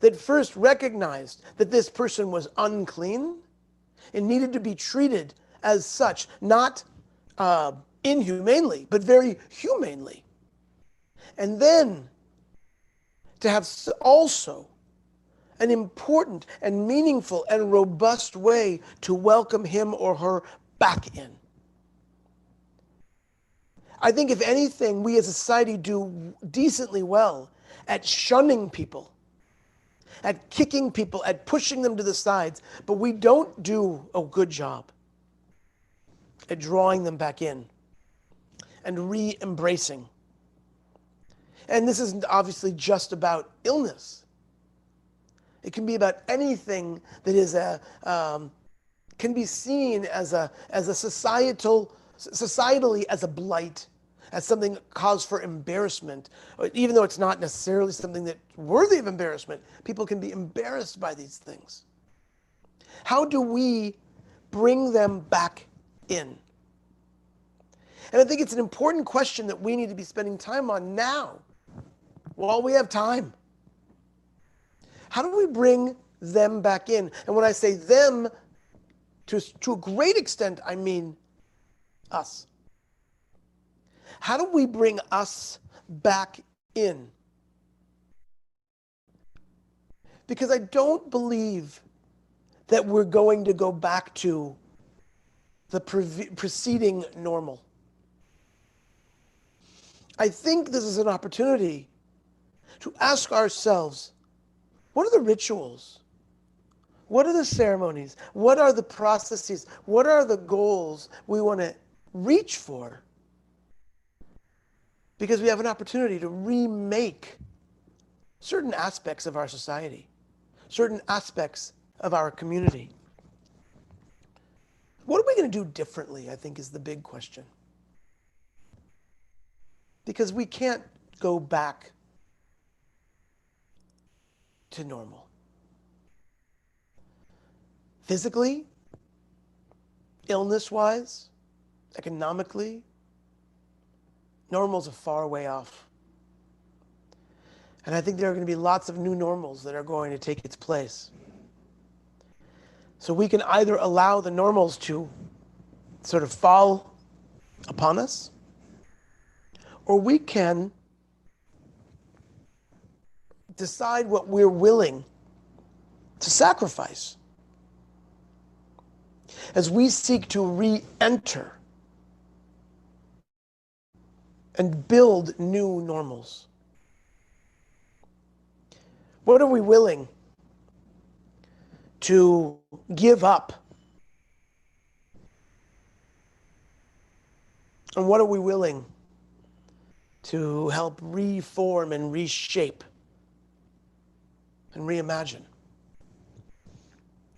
that first recognized that this person was unclean and needed to be treated as such, not inhumanely, but very humanely. And then to have also an important and meaningful and robust way to welcome him or her back in. I think if anything, we as a society do decently well at shunning people, at kicking people, at pushing them to the sides, but we don't do a good job at drawing them back in and re-embracing. And this isn't obviously just about illness. It can be about anything that is can be seen as a societally as a blight, as something cause for embarrassment, even though it's not necessarily something that's worthy of embarrassment. People can be embarrassed by these things. How do we bring them back in? And I think it's an important question that we need to be spending time on now, while we have time. How do we bring them back in? And when I say them, to a great extent, I mean us. How do we bring us back in? Because I don't believe that we're going to go back to the preceding normal. I think this is an opportunity to ask ourselves, what are the rituals? What are the ceremonies? What are the processes? What are the goals we want to reach for? Because we have an opportunity to remake certain aspects of our society, certain aspects of our community. What are we going to do differently, I think, is the big question. Because we can't go back to normal. Physically, illness-wise, economically, normal's a far way off. And I think there are going to be lots of new normals that are going to take its place. So we can either allow the normals to sort of fall upon us, or we can decide what we're willing to sacrifice as we seek to re-enter and build new normals. What are we willing to give up? And what are we willing to help reform and reshape and reimagine?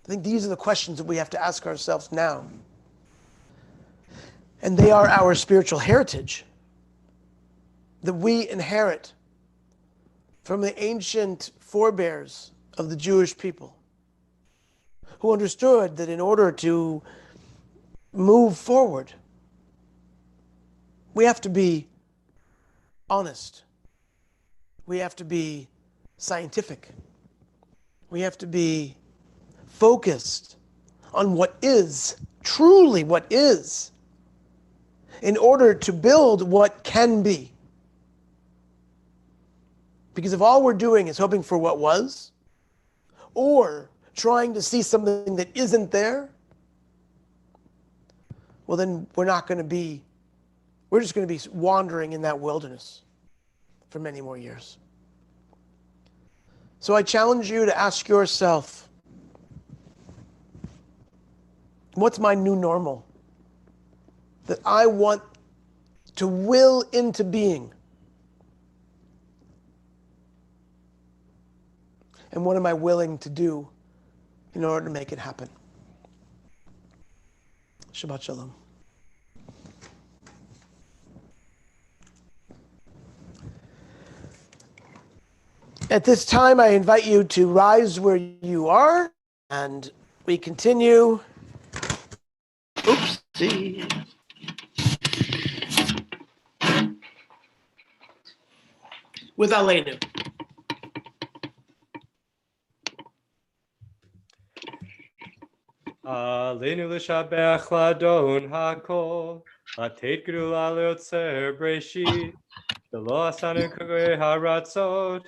I think these are the questions that we have to ask ourselves now. And they are our spiritual heritage that we inherit from the ancient forebears of the Jewish people, who understood that in order to move forward, we have to be honest. We have to be scientific. We have to be focused on what is, truly what is, in order to build what can be. Because if all we're doing is hoping for what was, or trying to see something that isn't there, well then we're just going to be wandering in that wilderness for many more years. So I challenge you to ask yourself, what's my new normal that I want to will into being? And what am I willing to do in order to make it happen? Shabbat Shalom. At this time, I invite you to rise where you are, and we continue. Oopsie. With Aleinu. Aleinu l'shabech ladon hakol, latet gedula leotzer breshit, v'lo asanu kagre haratzot,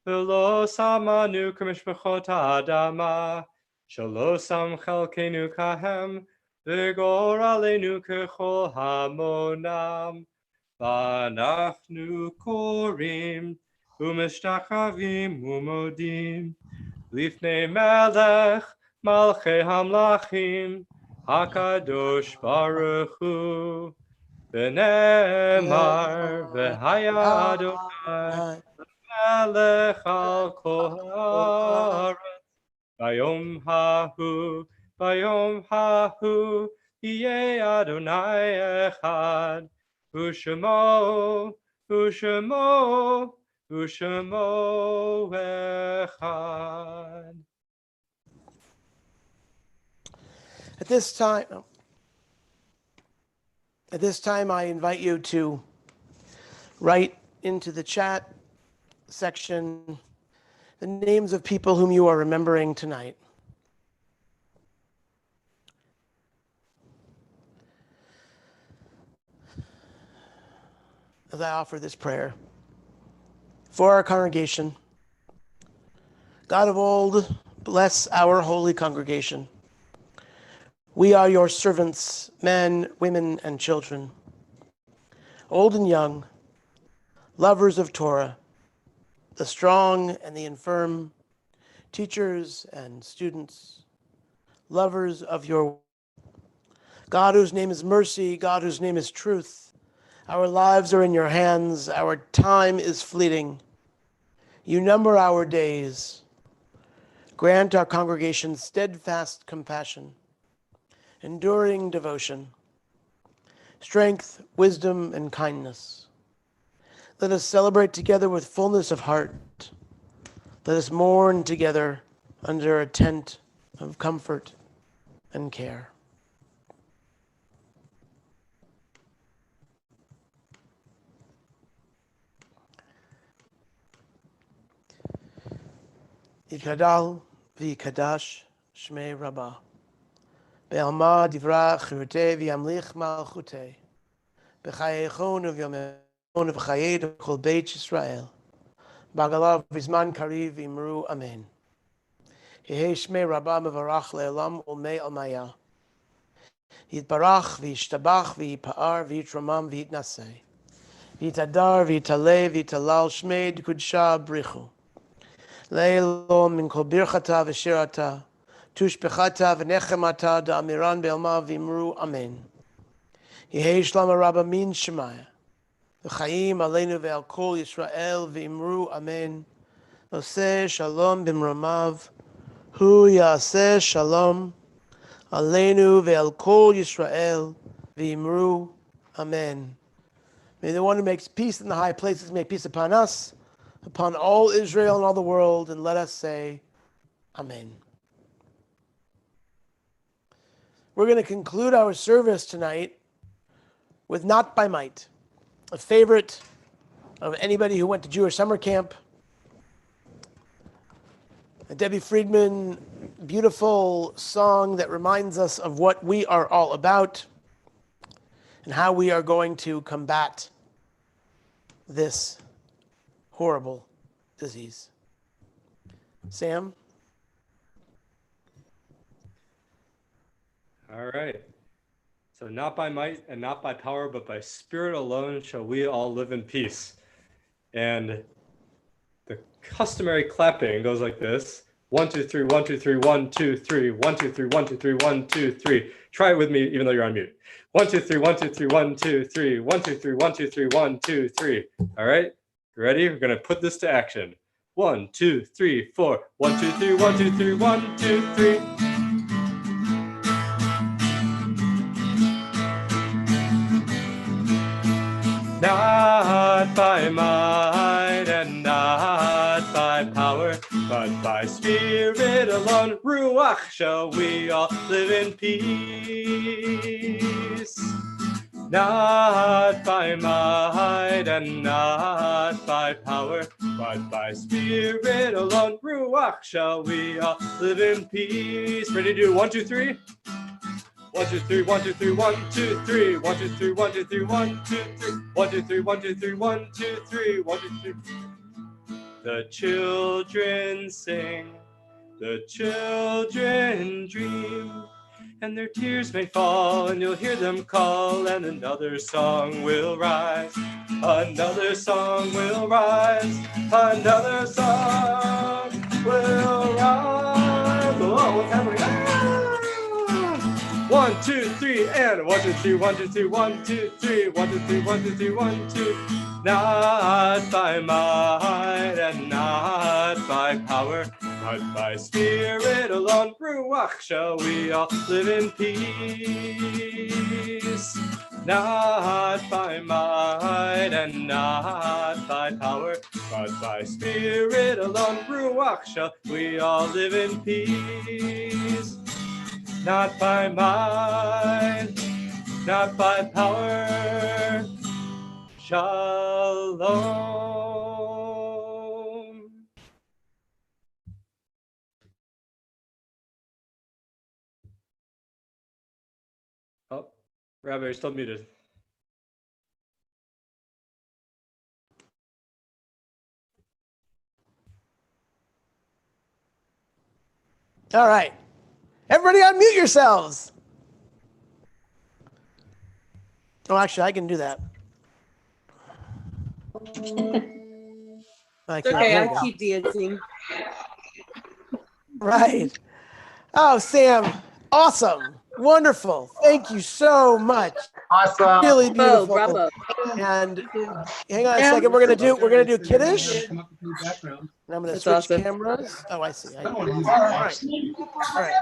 v'lo samanu k'mishpachot ha'adama, shelo sam chelkenu kahem, v'gor aleinu k'chol hamonam, v'anachnu korim, u'mishtachavim u'modim, lifnei melech, Malchei Hamlachim, HaKadosh Baruch Hu, V'nemar v'haya Adonai, Melech al kol haaretz, Bayom hahu, Yeh Adonai echad, Ushemo echad. At this time, I invite you to write into the chat section the names of people whom you are remembering tonight. As I offer this prayer for our congregation, God of old, bless our holy congregation. We are your servants, men, women, and children, old and young, lovers of Torah, the strong and the infirm, teachers and students, lovers of your God whose name is mercy, God whose name is truth. Our lives are in your hands. Our time is fleeting. You number our days. Grant our congregation steadfast compassion, enduring devotion, strength, wisdom, and kindness. Let us celebrate together with fullness of heart. Let us mourn together under a tent of comfort and care. Yikadal v'yikadash Shmei Rabbi. Be'alma divrach chirutei v'yamlich malchutei. B'chayechon v'yomechon v'chayed v'chol beit Yisrael. B'agalav v'zman kariv v'imru amen. Yehei Shmei Rabbi mevarach le'olam ulmei almaya. Yitbarach v'yishtabach v'yipa'ar v'yitramam v'yitnasei. V'yitadar v'yitalei v'yitalal Shmei d'kudsha brichu. Le'elo min kol birchata v'shirata. Tushbechata v'nechemata da'amiran be'elma v'imru amen. Yehei shlama rabba min shemaya. V'chaim aleinu ve'al kol Yisrael v'imru amen. Oseh shalom b'mromav. Hu ya'aseh shalom. Aleinu ve'al kol Yisrael v'imru amen. May the one who makes peace in the high places make peace upon us, upon all Israel and all the world, and let us say, amen. We're going to conclude our service tonight with Not by Might, a favorite of anybody who went to Jewish summer camp. A Debbie Friedman, beautiful song that reminds us of what we are all about and how we are going to combat this horrible disease. Sam? All right. So not by might and not by power, but by spirit alone shall we all live in peace. And the customary clapping goes like this. 1, 2, 3, 1, 2, 3, 1, 2, 3, 1, 2, 3, 1, 2, 3, 1, 2, 3. Try it with me, even though you're on mute. 1, 2, 3, 1, 2, 3, 1, 2, 3, 1, 2, 3, 1, 2, 3, 1, 2, 3. All right, you ready? We're gonna put this to action. 1, 2, 3, 4. 1, 2, 3, 1, 2, 3, 1, 2, 3. Not by might and not by power, but by spirit alone, Ruach, shall we all live in peace. Not by might and not by power, but by spirit alone, Ruach, shall we all live in peace. Ready to do 1, 2, 3? 1, 2, 3, 1, 2, 3, 1, 2, 3, 1, 2, 3, 1, 2, 3, 1, 2, 3, 1, 2, 3, 1, 2, 3, 1, 2, 3, 1, 2, 3. The children sing, the children dream, and their tears may fall, and you'll hear them call, and another song will rise, another song will rise, another song will rise. Oh, what's happening? 1, 2, 3, and 1, 2, 3, 1, 2, 3, 1, 2, 3, 1, 2, 3, 1, 2, 3, 1, 2. Not by might and not by power, but by spirit alone, Ruach, shall we all live in peace. Not by might and not by power, but by spirit alone, Ruach, shall we all live in peace. Not by might, not by power. Shalom. Oh, Rabbi, you're still muted. All right. Everybody unmute yourselves. Oh, actually, I can do that. Okay, I keep dancing. Right. Oh, Sam, awesome. Wonderful. Thank you so much. Awesome. Really beautiful. Bravo. And hang on a second. We're gonna do Kiddush. And I'm gonna That's switch awesome. cameras. Oh, I see. All right. All right.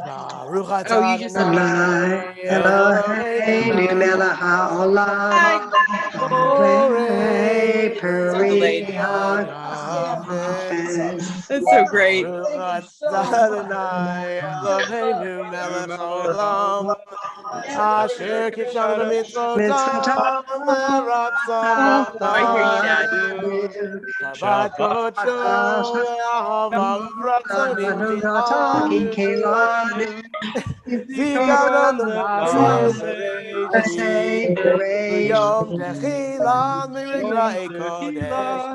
Baruch Oh, you just Adonai Eloheinu melech haolam, borei peri hagafen. That's so great. Adonai Eloheinu melech haolam, asher kishanu b'mitzvotav v'ratzon I hear you, Dad. Shabbat kodsho v'ahava uvratzon kilanu zikaron l'masei v'yom techilan mirikra'i kodesh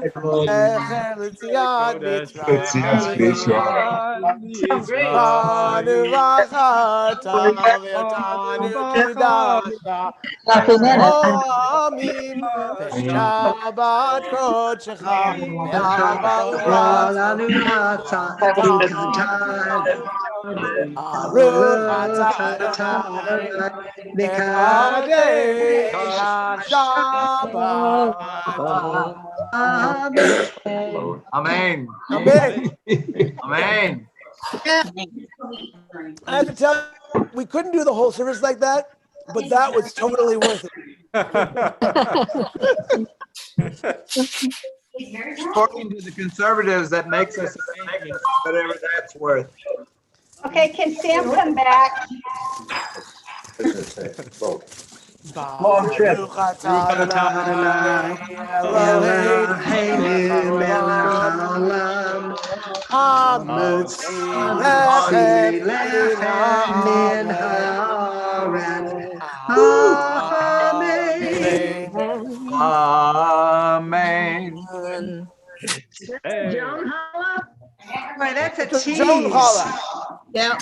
zecher l'tziat mitzrayim Tanu v'acharta v'yotanu kidasha Amim v'shabbat kodshecha v'ahava Baruch atah Adonai mekadesh ha-Shabbat. Amen. Amen. Amen. I have to tell you, we couldn't do the whole service like that, but that was totally worth it. Talking to the conservatives, that makes us amazing, whatever that's worth. Okay, can Sam come back? Long trip. Baruch atah Adonai Eloheinu melech haolam hamotzi lechem min haaretz. Amen. Joan Holla? Boy, that's a tease. Joan Holla. Yeah.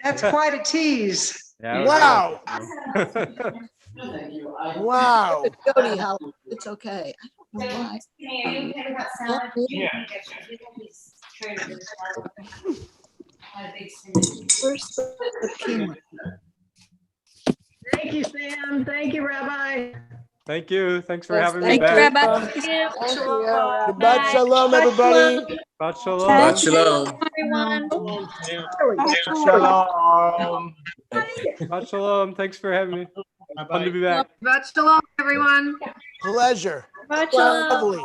That's quite a tease. Yeah, Wow. Wow. Jody, how it's okay. Where's the camera? Thank you, Sam. Thank you, Rabbi. Thank you. Thanks for having me Thank you, back. Rabbi. Shabbat shalom, everybody. Shabbat shalom. Shabbat shalom. Everyone. Shalom. Shabbat shalom. Thanks for having me. Fun to be back. Shabbat shalom, everyone. Pleasure. Shabbat shalom. Lovely.